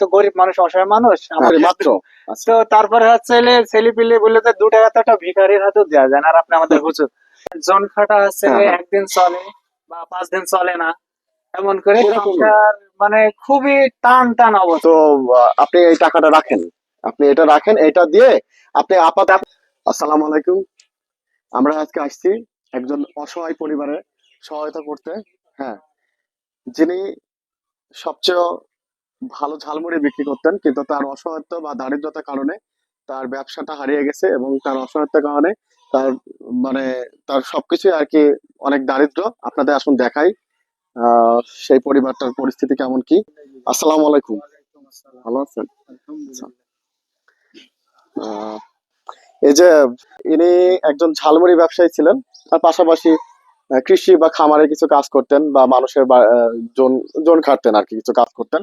তো গরিব মানুষ, অসহায় মানুষ মাত্র। তো তারপরে হচ্ছে ছেলে পিলে বললে তো 2 টাকা তো একটা ভিখারির হাতেও দেওয়া যায় না। আর আপনি আমাদের হুজুর জন খাটা হচ্ছে একদিন চলে বা 5 দিন চলে না, এমন করে সংসার মানে খুবই টান টান অবস্থা। তো আপনি এই টাকাটা রাখেন, আপনি এটা রাখেন, এটা দিয়ে আপনি আপাতত। আসসালামু আলাইকুম। আমরা আজকে আসছি একজন অসহায় পরিবারে সহায়তা করতে। হ্যাঁ, যিনি সবচেয়ে ভালো ঝালমুড়ি বিক্রি করতেন, কিন্তু তার অসহায়ত্ব বা দারিদ্রতার কারণে তার ব্যবসাটা হারিয়ে গেছে, এবং তার অসহায়ত্বের কারণে তার মানে তার সবকিছুই আর কি অনেক দারিদ্র। আপনাদের আসুন দেখাই সেই পরিবারটার পরিস্থিতি কেমন কি। আসসালামু আলাইকুম, ভালো আছেন? আচ্ছা। আহ, এই যে ইনি একজন ঝালমুড়ি ব্যবসায়ী ছিলেন, তার পাশাপাশি কৃষি বা খামারে কিছু কাজ করতেন, বা মানুষের জন জন খাটতেন আর কি, কিছু কাজ করতেন।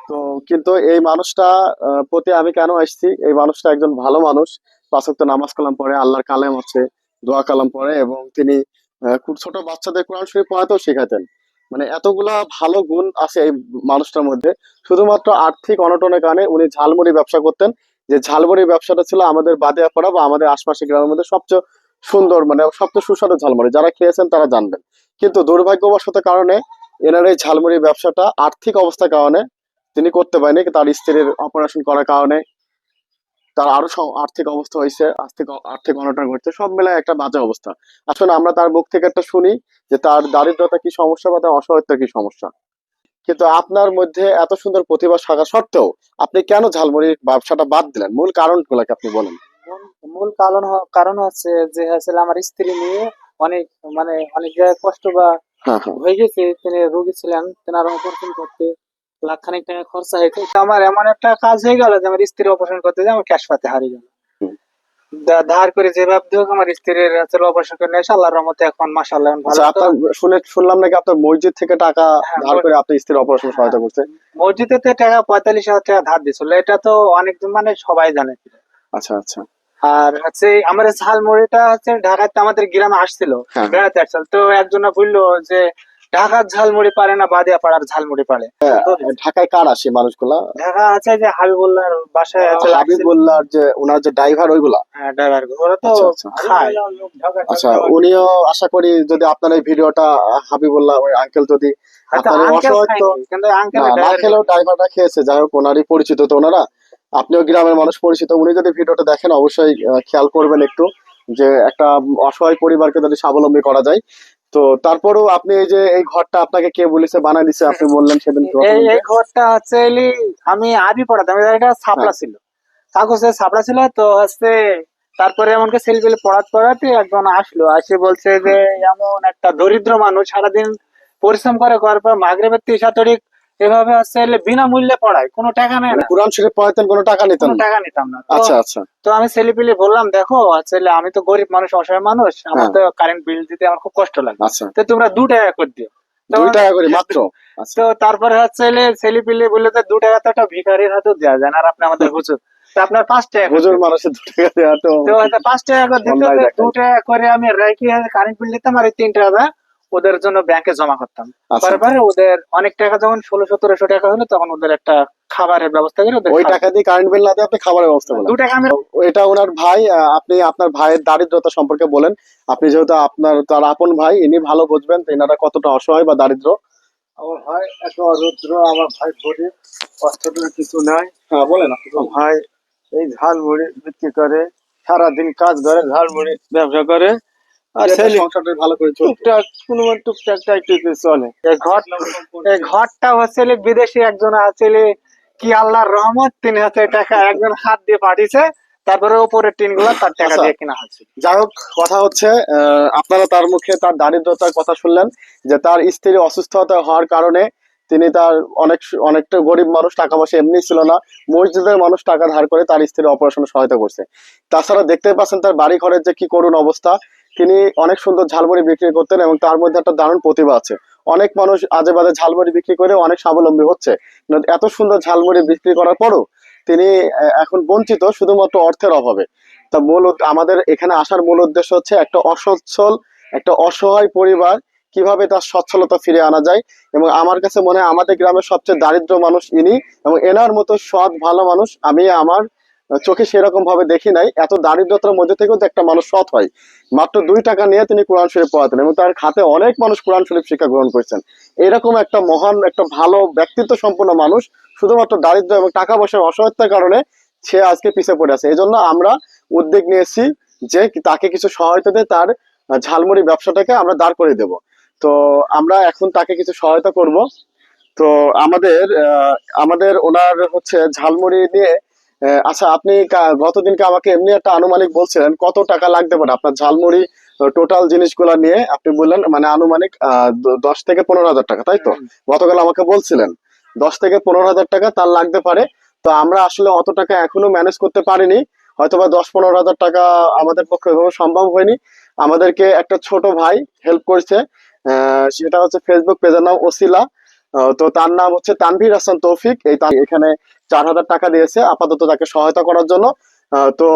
তো কিন্তু এই মানুষটা প্রতি আমি কেন আসছি, এই মানুষটা একজন ভালো মানুষ, 5 ওয়াক্ত নামাজ কালাম পড়ে, আল্লাহর কালাম আছে, দোয়া কালাম পড়ে, এবং তিনি খুব ছোট বাচ্চাদের কোরআন শরীফ পড়াতেও শেখাতেন। মানে এতগুলা ভালো গুণ আছে এই মানুষটার মধ্যে। শুধুমাত্র আর্থিক অনটনের কারণে উনি ঝালমুড়ি ব্যবসা করতেন, যে ঝালমুড়ি ব্যবসাটা ছিল আমাদের বাদিয়াপাড়া বা আমাদের আশপাশের গ্রামের মধ্যে সবচেয়ে সুন্দর, মানে সবচেয়ে সুস্বাদু ঝালমুড়ি, যারা খেয়েছেন তারা জানবেন। কিন্তু দুর্ভাগ্যবশত কারণে এনার এই ঝালমুড়ি ব্যবসাটা আর্থিক অবস্থার কারণে তিনি করতে পারেনি। তার স্ত্রীর অপারেশন করার কারণে তার আরো আর্থিক অবস্থা হয়েছে, আর্থিক আর্থিক অনটন ঘটছে, সব মিলায় একটা বাজে অবস্থা। আসলে আমরা তার মুখ থেকে একটা শুনি যে তার দারিদ্রতা কি সমস্যা বা তার অসহায়তা কি সমস্যা। কিন্তু আপনার মধ্যে এত সুন্দর প্রতিভা থাকা সত্ত্বেও আপনি কেন ঝালমুড়ির ব্যবসাটা বাদ দিলেন? মূল কারণগুলোকে আপনি বলেন। মূল কারণ হচ্ছে যে আসলে আমার স্ত্রী নিয়ে অনেক মানে অনেক জায়গায় কষ্ট বা হ্যাঁ, হ্যাঁ। হয়ে গেছে। তিনি রোগী ছিলেন, তেনার অপারেশন করতে লাখখানিক টাকা খরচা হয়েছে। তো আমার এমন একটা কাজ হয়ে গেল যে আমার স্ত্রীর অপারেশন করতে যে আমার ক্যাশ পাতে হারিয়ে গেল। হুম। ধার করে যেভাবে হোক আমার স্ত্রীর অপারেশন করে নিয়ে এসে আল্লাহর রহমতে এখন মাশাআল্লাহ ভালো। আচ্ছা, আপনার শুনলাম নাকি আপনার মসজিদ থেকে টাকা হ্যাঁ, ধার করে আপনার স্ত্রীর অপারেশন সহায়তা করছে। মসজিদে তো টাকা 45,000 টাকা ধার দিছিল, এটা তো অনেক মানে সবাই জানে। আচ্ছা, আচ্ছা। আর হচ্ছে আমার ঝালমুড়িটা হচ্ছে ঢাকাতে আমাদের গ্রামে আসছিল, হ্যাঁ। বেড়াতে আসছিল। তো একজন বললো যে ঢাকার ঝালমুড়ি পারে না, বাদিয়া পাড়ার ঝালমুড়ি পারে। ঢাকায় কার আসে মানুষগুলা? ঢাকা আছে যে হাবিবুল্লাহর বাসায় আছে, হাবিবুল্লাহর যে ওনার যে ড্রাইভার ওইগুলা। হ্যাঁ ড্রাইভার, ওরা তো আচ্ছা, আচ্ছা। খায়। আচ্ছা, উনিও আশা করি যদি আপনার এই ভিডিওটা হাবিবুল্লাহ ওই আঙ্কেল যদি আপনার এই অসহায়ত্ব কিন্তু আঙ্কেল না খেলেও ড্রাইভারটা খেয়েছে, যাই হোক ওনারই পরিচিত তো ওনারা, আপনিও গ্রামের মানুষ পরিচিত, উনি যদি ভিডিওটা দেখেন অবশ্যই খেয়াল করবেন একটু, যে একটা অসহায় পরিবারকে যদি স্বাবলম্বী করা যায়। তো তারপরেও আপনি এই যে এই ঘরটা আপনাকে কে বলেছে বানাই দিছে, আপনি বললেন সেদিন এই ঘরটা হচ্ছে আমি আরবি পড়াতাম, এটা ছাপড়া ছিল, কাগজের ছাপড়া ছিল। তো হচ্ছে তারপরে এমনকি ছেলেপেলে পড়াতে একজন আসলো, আসে বলছে যে এমন একটা দরিদ্র মানুষ সারাদিন পরিশ্রম করার পর মাগরিবের তিশা তরিক এভাবে হচ্ছে বিনামূল্যে পড়ায়, কোনো টাকা নেয় না। কোরআন শরীফ পড়াতেন, কোনো টাকা নিতেন কোনো টাকা নিতাম না। আচ্ছা, আচ্ছা। তো আমি ছেলেপেলে বললাম, দেখো আসলে আমি তো গরিব মানুষ, অসহায় মানুষ, আমার তো কারেন্ট বিল দিতে আমার খুব কষ্ট লাগে, তো তোমরা 2 টাকা করে দিও। 2 টাকা করে মাত্র। তো তারপরে হচ্ছে ছেলেপেলে বললে তো 2 টাকা তো একটা ভিখারির হাতেও দেওয়া যায় না। আর আপনি আমাদের হুজুর, তো আপনার 5 টাকা, হুজুর মানুষের 2 টাকা দেওয়া তো 5 টাকা করে দিতে, 2 টাকা করে আমি রেখে কারেন্ট বিল দিতাম, আর এই 3 টাকা ওদের জন্য ব্যাংকে জমা করতাম। পরে ওদের অনেক টাকা যখন 1600-1700 টাকা হলো, তখন ওদের একটা খাবারের ব্যবস্থা করে ওই টাকা দিয়ে কারেন্ট বিল না দিয়ে আপনি খাবারের ব্যবস্থা করলেন। 2 টাকা আমি এটা ওনার ভাই। আপনি আপনার ভাইয়ের দারিদ্রতা সম্পর্কে বলেন। আপনি যেহেতু আপনার তার আপন ভাই, ইনি ভালো বুঝবেন এনারা কতটা অসহায় বা দারিদ্র। আমার ভাই এত রুদ্র, আমার ভাই গরিব, কষ্টটা কিছু নাই। হ্যাঁ, বলেন। ভাই এই ঝালমুড়ি বিক্রি করে, সারাদিন কাজ করে, ঝালমুড়ি ব্যবসা করে, আর সংসারটা ভালো করে টুকটাক টুকটাকটা একটু চলে। এই ঘরটা হচ্ছে বিদেশি একজন আছে, কি আল্লাহর রহমত, তিনি হচ্ছে টাকা একজন হাত দিয়ে পাঠিয়েছে, তারপরে উপরে টিন গুলা তার টাকা দিয়ে কিনা হচ্ছে। যাই হোক, কথা হচ্ছে আপনারা তার মুখে তার দারিদ্রতার কথা শুনলেন, যে তার স্ত্রী অসুস্থতা হওয়ার কারণে তিনি তার অনেকটা গরিব মানুষ, টাকা পয়সা এমনি ছিল না, মসজিদের মানুষ টাকা ধার করে তার স্ত্রীর অপারেশনে সহায়তা করছে। তাছাড়া দেখতে পাচ্ছেন তার বাড়ি ঘরের যে কি করুণ অবস্থা। তিনি অনেক সুন্দর ঝালমুড়ি বিক্রি করতেন, এবং তার মধ্যে একটা দারুণ প্রতিভা আছে। অনেক মানুষ আজে বাজে ঝালমুড়ি বিক্রি করে অনেক স্বাবলম্বী হচ্ছে, এত সুন্দর ঝালমুড়ি বিক্রি করার পরও তিনি এখন বঞ্চিত শুধুমাত্র অর্থের অভাবে। তা আমাদের এখানে আসার মূল উদ্দেশ্য হচ্ছে একটা অসচ্ছল, একটা অসহায় পরিবার কিভাবে তার সচ্ছলতা ফিরে আনা যায়। এবং আমার কাছে মনে হয় আমাদের গ্রামের সবচেয়ে দারিদ্র মানুষ ইনি, এবং এনার মতো সৎ ভালো মানুষ আমি আমার চোখে সেরকম ভাবে দেখি নাই। এত দারিদ্রতার মধ্যে থেকেও তো একটা মানুষ সৎ হয়। মাত্র 2 টাকা নিয়ে তিনি কোরআন শরীফ পড়াতেন এবং তার খাতে অনেক মানুষ কোরআন শরীফ শিক্ষা গ্রহণ করেছেন। এরকম একটা মহান একটা ভালো ব্যক্তিত্ব সম্পন্ন মানুষ শুধুমাত্র দারিদ্র এবং টাকা পয়সার অসহায়তার কারণে সে আজকে পিছিয়ে পড়ে আছে। এই জন্য আমরা উদ্যোগ নিয়েছি যে তাকে কিছু সহায়তা দিয়ে তার ঝালমুড়ি ব্যবসাটাকে আমরা দাঁড় করে দেব। তো আমরা এখন তাকে কিছু সহায়তা করব। তো আমাদের আমাদের ওনার হচ্ছে ঝালমুড়ি নিয়ে আচ্ছা, আপনি গতদিনকে আমাকে এমনি একটা আনুমানিক বলছিলেন কত টাকা লাগতে পারে আপনার ঝালমুড়ি টোটাল জিনিসগুলা নিয়ে। আপনি বললেন মানে আনুমানিক 10 থেকে 15 হাজার টাকা, তাই তো? গতকাল আমাকে বলছিলেন 10 থেকে 15 হাজার টাকা তার লাগতে পারে। তো আমরা আসলে অত টাকা এখনো ম্যানেজ করতে পারিনি, হয়তোবা 10-15 হাজার টাকা আমাদের পক্ষে এভাবে সম্ভব হয়নি। আমাদেরকে একটা ছোট ভাই হেল্প করছে, সেটা হচ্ছে ফেসবুক পেজের নাম ওসিলা। তো তার নাম হচ্ছে তানভীর হাসান তৌফিক। এখানে 4,000 টাকা দিয়েছে আপাতত তাকে সহায়তা করার জন্য। তো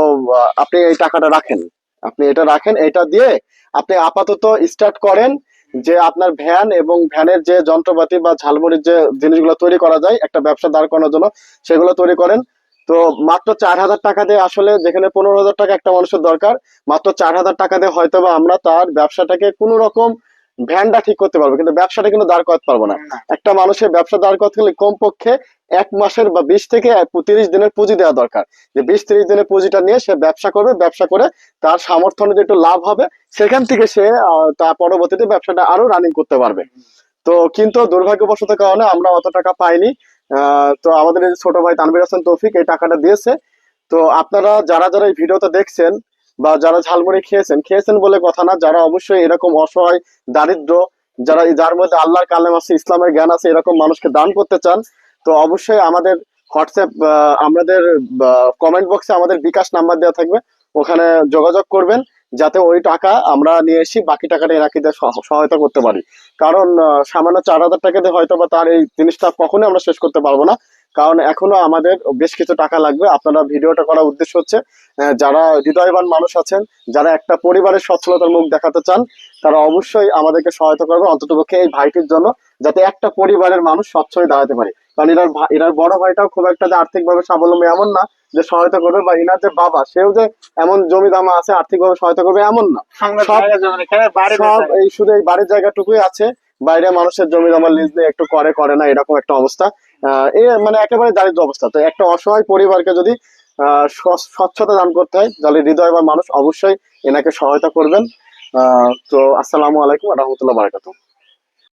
আপনি এই টাকাটা রাখেন, আপনি এটা রাখেন, এটা দিয়ে আপনি আপাতত স্টার্ট করেন যে আপনার ভ্যান এবং ভ্যানের যে যন্ত্রপাতি বা ঝালমুড়ির যে জিনিসগুলো তৈরি করা যায় একটা ব্যবসা দাঁড় করানোর জন্য সেগুলো তৈরি করেন। তো মাত্র 4,000 টাকা দিয়ে আসলে যেখানে 15,000 টাকা একটা মানুষের দরকার, মাত্র 4,000 টাকা দিয়ে হয়তোবা আমরা তার ব্যবসাটাকে কোনো রকম ভ্যানটা ঠিক করতে পারবো, কিন্তু ব্যবসাটা কিন্তু দাঁড় করাতে পারবো না। একটা মানুষের ব্যবসা দাঁড় করতে গেলে কমপক্ষে 1 মাসের বা 20 থেকে 30 দিনের পুঁজি দেওয়া দরকার। যে 20-30 দিনের পুঁজিটা নিয়ে সে ব্যবসা করবে, ব্যবসা করে তার সামর্থ্য অনুযায়ী একটু লাভ হবে, সেখান থেকে সে তার পরবর্তীতে ব্যবসাটা আরো রানিং করতে পারবে। তো কিন্তু দুর্ভাগ্যবশত কারণে আমরা অত টাকা পাইনি। তো আমাদের এই যে ছোট ভাই তানভীর হাসান তৌফিক এই টাকাটা দিয়েছে। তো আপনারা যারা যারা এই ভিডিওটা দেখছেন বা যারা ঝালমুড়ি খেয়েছেন খেয়েছেন বলে কথা না, যারা অবশ্যই এরকম অসহায় দারিদ্র, যার মধ্যে আল্লাহর কালাম আছে, ইসলামের জ্ঞান আছে, এরকম মানুষকে দান করতে চান, তো অবশ্যই আমাদের হোয়াটসঅ্যাপ আমাদের কমেন্ট বক্সে আমাদের বিকাশ নাম্বার দেওয়া থাকবে, ওখানে যোগাযোগ করবেন যাতে ওই টাকা আমরা নিয়ে এসে বাকি টাকাটা এনাকে দিয়ে সহায়তা করতে পারি। কারণ সামান্য 4,000 টাকা দিয়ে হয়তো বা তার এই জিনিসটা কখনোই আমরা শেষ করতে পারবো না, কারণ এখনো আমাদের বেশ কিছু টাকা লাগবে। আপনারা ভিডিওটা করার উদ্দেশ্য হচ্ছে যারা হৃদয়বান মানুষ আছেন, যারা একটা পরিবারের সচ্ছলতার মুখ দেখাতে চান, তারা অবশ্যই আমাদেরকে সহায়তা করবে অন্ততপক্ষে এই ভাইটির জন্য, যাতে একটা পরিবারের মানুষ সচ্ছলে দাঁড়াতে পারে। কারণ এনার বড় ভাইটাও খুব একটা যে আর্থিকভাবে স্বাবলম্বী এমন না যে সহায়তা করবে, বা ইনার যে বাবা সেও যে এমন জমি দামা আছে আর্থিকভাবে সহায়তা করবে এমন না। সব এই শুধু এই বাড়ির জায়গাটুকুই আছে, বাইরে মানুষের জমি জমা লিজ নিয়ে একটু করে না, এরকম একটা অবস্থা। এ মানে একেবারে দারিদ্র অবস্থা। তো একটা অসহায় পরিবারকে যদি স্বচ্ছতা দান করতে হয় তাহলে হৃদয়বান মানুষ অবশ্যই এনাকে সহায়তা করবেন। তো আসসালামু আলাইকুম ওয়া রাহমাতুল্লাহি ওয়া বারাকাতুহু।